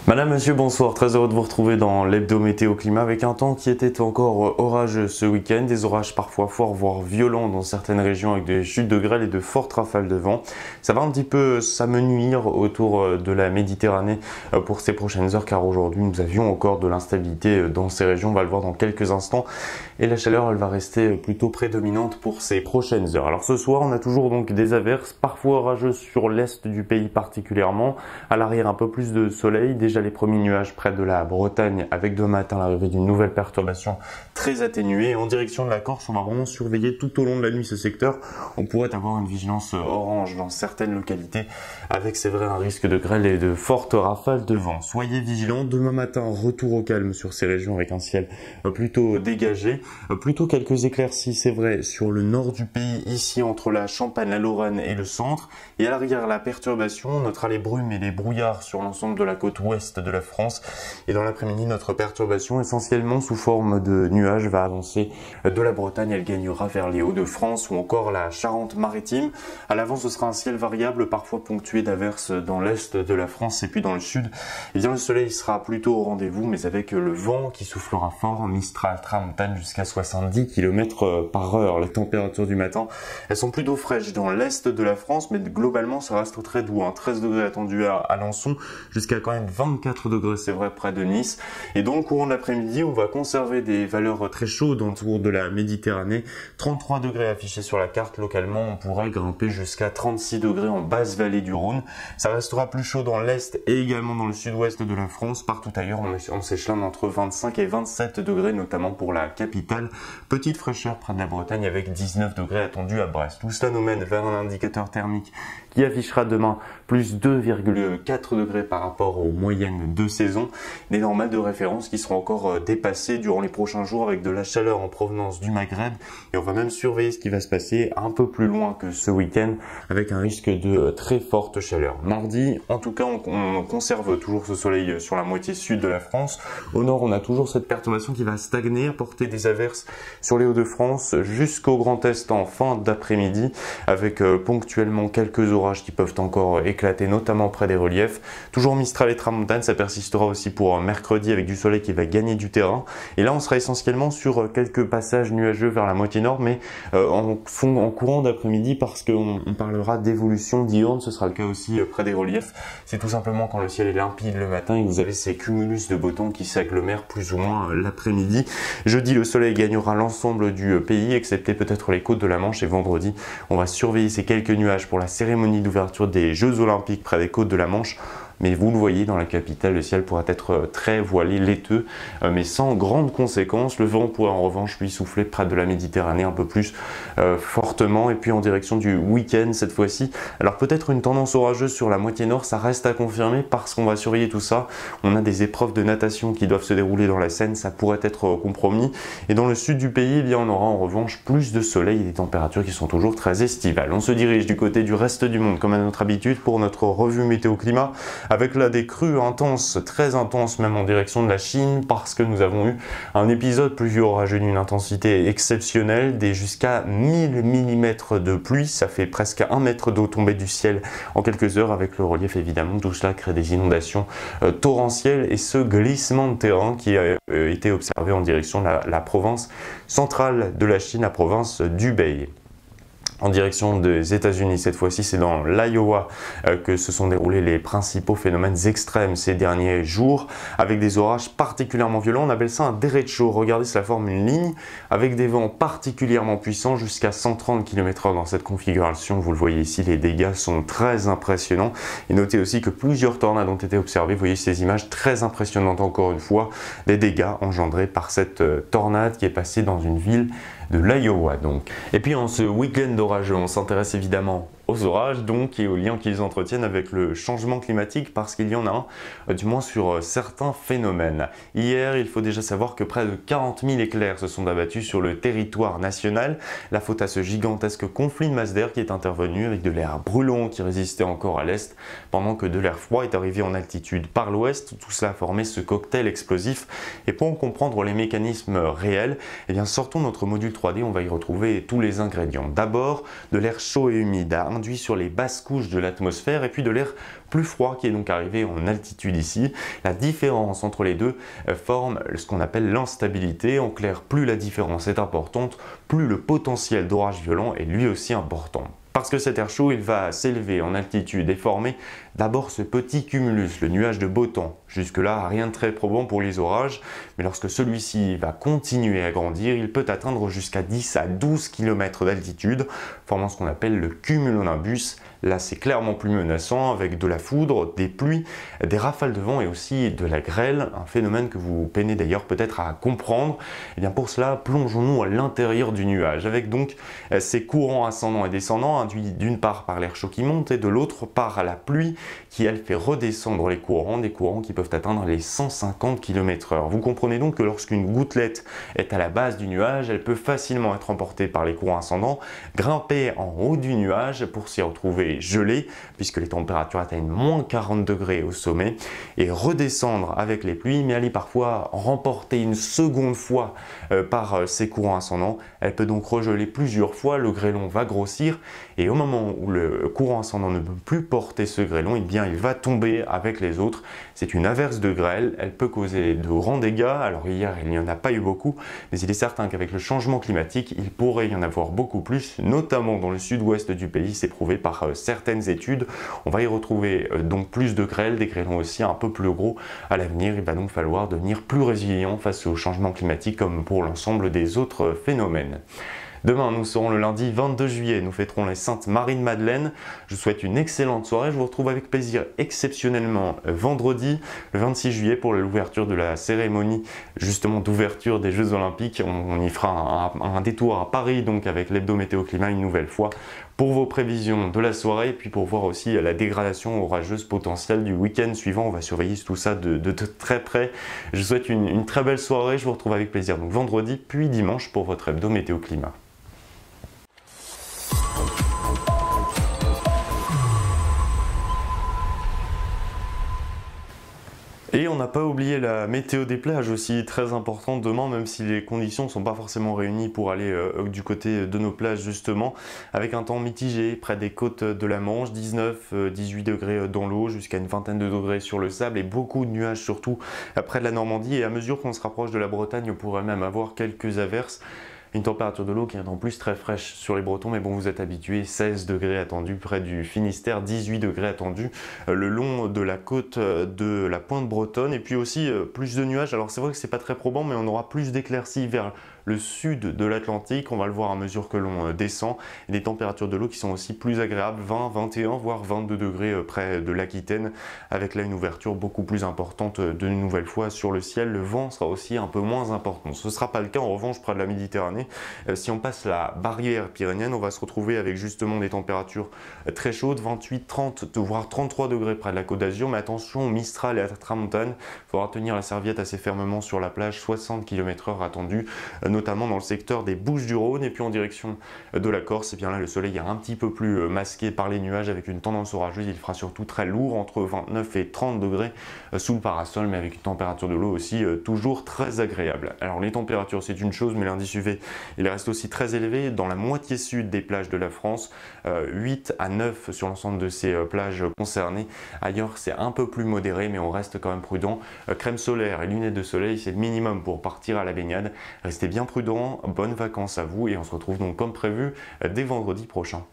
Madame, monsieur, bonsoir. Très heureux de vous retrouver dans l'hebdo météo climat avec un temps qui était encore orageux ce week-end. Des orages parfois forts, voire violents dans certaines régions avec des chutes de grêle et de fortes rafales de vent. Ça va un petit peu s'amenuire autour de la Méditerranée pour ces prochaines heures car aujourd'hui nous avions encore de l'instabilité dans ces régions. On va le voir dans quelques instants. Et la chaleur, elle va rester plutôt prédominante pour ces prochaines heures. Alors ce soir, on a toujours donc des averses, parfois orageuses sur l'est du pays particulièrement. À l'arrière, un peu plus de soleil. Déjà les premiers nuages près de la Bretagne avec demain matin l'arrivée d'une nouvelle perturbation très atténuée. En direction de la Corse, on va vraiment surveiller tout au long de la nuit ce secteur. On pourrait avoir une vigilance orange dans certaines localités avec, c'est vrai, un risque de grêle et de fortes rafales de vent. Soyez vigilants. Demain matin, retour au calme sur ces régions avec un ciel plutôt dégagé. Plutôt quelques éclaircies, c'est vrai, sur le nord du pays, ici entre la Champagne, la Lorraine et le centre. Et à l'arrière, la perturbation, on notera les brumes et les brouillards sur l'ensemble de la côte ouest de la France. Et dans l'après-midi, notre perturbation, essentiellement sous forme de nuages, va avancer de la Bretagne. Elle gagnera vers les Hauts-de-France ou encore la Charente-Maritime. À l'avant, ce sera un ciel variable, parfois ponctué d'averses dans l'est de la France et puis dans le sud. Et bien, le soleil sera plutôt au rendez-vous, mais avec le vent qui soufflera fort, Mistral, tramontane jusqu'à 70 km par heure. Les températures du matin, elles sont plutôt fraîches dans l'est de la France, mais globalement, ça reste très doux. 13 degrés attendus à Alençon, jusqu'à quand même 24 degrés, c'est vrai, près de Nice. Et dans le courant de l'après-midi, on va conserver des valeurs très chaudes autour de la Méditerranée. 33 degrés affichés sur la carte. Localement, on pourrait grimper jusqu'à 36 degrés en basse vallée du Rhône. Ça restera plus chaud dans l'est et également dans le sud-ouest de la France. Partout ailleurs, on s'échelonne entre 25 et 27 degrés, notamment pour la capitale. Petite fraîcheur près de la Bretagne avec 19 degrés attendus à Brest. Tout cela nous mène vers un indicateur thermique qui affichera demain plus 2,4 degrés par rapport aux moyennes de saison. Des normales de référence qui seront encore dépassées durant les prochains jours avec de la chaleur en provenance du Maghreb. Et on va même surveiller ce qui va se passer un peu plus loin que ce week-end avec un risque de très forte chaleur. Mardi, en tout cas, on conserve toujours ce soleil sur la moitié sud de la France. Au nord, on a toujours cette perturbation qui va stagner, apporter des averses sur les Hauts-de-France jusqu'au Grand Est en fin d'après-midi avec ponctuellement quelques orages qui peuvent encore éclater, notamment près des reliefs. Toujours Mistral et tramontane, ça persistera aussi pour mercredi avec du soleil qui va gagner du terrain. Et là, on sera essentiellement sur quelques passages nuageux vers la moitié nord, mais en courant d'après-midi parce qu'on parlera d'évolution diurne. Ce sera le cas aussi près des reliefs. C'est tout simplement quand le ciel est limpide le matin et que vous avez ces cumulus de beau temps qui s'agglomèrent plus ou moins l'après-midi. Jeudi, le soleil gagnera l'ensemble du pays, excepté peut-être les côtes de la Manche. Et vendredi, on va surveiller ces quelques nuages pour la cérémonie d'ouverture des Jeux Olympiques près des côtes de la Manche. Mais vous le voyez, dans la capitale, le ciel pourra être très voilé, laiteux, mais sans grandes conséquences. Le vent pourrait en revanche lui souffler près de la Méditerranée un peu plus fortement. Et puis en direction du week-end cette fois-ci. Alors peut-être une tendance orageuse sur la moitié nord, ça reste à confirmer parce qu'on va surveiller tout ça. On a des épreuves de natation qui doivent se dérouler dans la Seine, ça pourrait être compromis. Et dans le sud du pays, eh bien, on aura en revanche plus de soleil et des températures qui sont toujours très estivales. On se dirige du côté du reste du monde comme à notre habitude pour notre revue météo climat, avec là des crues intenses, très intenses même en direction de la Chine parce que nous avons eu un épisode pluvieux orageux d'une intensité exceptionnelle, des jusqu'à 1000 mm de pluie, ça fait presque 1 mètre d'eau tombée du ciel en quelques heures avec le relief évidemment. Tout cela crée des inondations torrentielles et ce glissement de terrain qui a été observé en direction de la province centrale de la Chine, la province d'Hubei. En direction des États-Unis, cette fois-ci, c'est dans l'Iowa que se sont déroulés les principaux phénomènes extrêmes ces derniers jours, avec des orages particulièrement violents. On appelle ça un derecho. Regardez, cela forme une ligne avec des vents particulièrement puissants, jusqu'à 130 km/h dans cette configuration. Vous le voyez ici, les dégâts sont très impressionnants. Et notez aussi que plusieurs tornades ont été observées. Vous voyez ces images très impressionnantes, encore une fois, des dégâts engendrés par cette tornade qui est passée dans une ville de l'Iowa donc. Et puis en ce week-end orageux, on s'intéresse évidemment aux orages donc et aux liens qu'ils entretiennent avec le changement climatique parce qu'il y en a un, du moins sur certains phénomènes. Hier, il faut déjà savoir que près de 40 000 éclairs se sont abattus sur le territoire national, la faute à ce gigantesque conflit de masse d'air qui est intervenu avec de l'air brûlant qui résistait encore à l'est pendant que de l'air froid est arrivé en altitude par l'ouest. Tout cela a formé ce cocktail explosif et pour en comprendre les mécanismes réels, eh bien sortons notre module 3D, on va y retrouver tous les ingrédients. D'abord, de l'air chaud et humide à induit sur les basses couches de l'atmosphère et puis de l'air plus froid qui est donc arrivé en altitude ici. La différence entre les deux forme ce qu'on appelle l'instabilité. En clair, plus la différence est importante, plus le potentiel d'orage violent est lui aussi important. Parce que cet air chaud, il va s'élever en altitude et former d'abord ce petit cumulus, le nuage de beau temps. Jusque-là, rien de très probant pour les orages, mais lorsque celui-ci va continuer à grandir, il peut atteindre jusqu'à 10 à 12 km d'altitude, formant ce qu'on appelle le cumulonimbus. Là, c'est clairement plus menaçant avec de la foudre, des pluies, des rafales de vent et aussi de la grêle, un phénomène que vous peinez d'ailleurs peut-être à comprendre. Et bien pour cela, plongeons-nous à l'intérieur du nuage, avec donc ces courants ascendants et descendants, induits d'une part par l'air chaud qui monte et de l'autre par la pluie qui, elle, fait redescendre les courants, des courants qui peuvent atteindre les 150 km/h. Vous comprenez donc que lorsqu'une gouttelette est à la base du nuage, elle peut facilement être emportée par les courants ascendants, grimper en haut du nuage pour s'y retrouver gelée, puisque les températures atteignent moins 40 degrés au sommet, et redescendre avec les pluies, mais elle est parfois remportée une seconde fois par ces courants ascendants. Elle peut donc regeler plusieurs fois, le grêlon va grossir, et au moment où le courant ascendant ne peut plus porter ce grêlon, eh bien il va tomber avec les autres. C'est une averse de grêle, elle peut causer de grands dégâts. Alors hier il n'y en a pas eu beaucoup, mais il est certain qu'avec le changement climatique, il pourrait y en avoir beaucoup plus, notamment dans le sud-ouest du pays, c'est prouvé par certaines études. On va y retrouver donc plus de grêle, des grêlons aussi un peu plus gros à l'avenir. Il va donc falloir devenir plus résilient face au changement climatique comme pour l'ensemble des autres phénomènes. Demain, nous serons le lundi 22 juillet, nous fêterons les Saintes Marie de Madeleine. Je vous souhaite une excellente soirée, je vous retrouve avec plaisir exceptionnellement vendredi, le 26 juillet pour l'ouverture de la cérémonie justement d'ouverture des Jeux Olympiques. On y fera un détour à Paris donc avec l'hebdo météo climat une nouvelle fois pour vos prévisions de la soirée et puis pour voir aussi la dégradation orageuse potentielle du week-end suivant. On va surveiller tout ça de très près. Je vous souhaite une très belle soirée, je vous retrouve avec plaisir donc vendredi puis dimanche pour votre hebdo météo climat. Et on n'a pas oublié la météo des plages aussi, très importante demain, même si les conditions ne sont pas forcément réunies pour aller du côté de nos plages justement, avec un temps mitigé près des côtes de la Manche, 19-18 degrés dans l'eau, jusqu'à une vingtaine de degrés sur le sable et beaucoup de nuages surtout près de la Normandie. Et à mesure qu'on se rapproche de la Bretagne, on pourrait même avoir quelques averses. Une température de l'eau qui est en plus très fraîche sur les Bretons, mais bon, vous êtes habitués, 16 degrés attendus près du Finistère, 18 degrés attendus le long de la côte de la pointe bretonne, et puis aussi plus de nuages. Alors c'est vrai que c'est pas très probant, mais on aura plus d'éclaircies vers le sud de l'Atlantique, on va le voir à mesure que l'on descend, et des températures de l'eau qui sont aussi plus agréables, 20, 21, voire 22 degrés près de l'Aquitaine, avec là une ouverture beaucoup plus importante de nouvelle fois sur le ciel. Le vent sera aussi un peu moins important. Ce ne sera pas le cas en revanche près de la Méditerranée. Si on passe la barrière pyrénéenne, on va se retrouver avec justement des températures très chaudes, 28, 30, voire 33 degrés près de la Côte d'Azur, mais attention, Mistral et à Tramontane, il faudra tenir la serviette assez fermement sur la plage, 60 km/h attendu, notamment dans le secteur des Bouches-du-Rhône, et puis en direction de la Corse, et bien là le soleil est un petit peu plus masqué par les nuages avec une tendance orageuse. Il fera surtout très lourd, entre 29 et 30 degrés sous le parasol, mais avec une température de l'eau aussi toujours très agréable. Alors les températures c'est une chose, mais l'indice UV il reste aussi très élevé dans la moitié sud des plages de la France, 8 à 9 sur l'ensemble de ces plages concernées. Ailleurs c'est un peu plus modéré, mais on reste quand même prudent. Crème solaire et lunettes de soleil, c'est le minimum pour partir à la baignade. Restez bien prudents, bonnes vacances à vous et on se retrouve donc comme prévu dès vendredi prochain.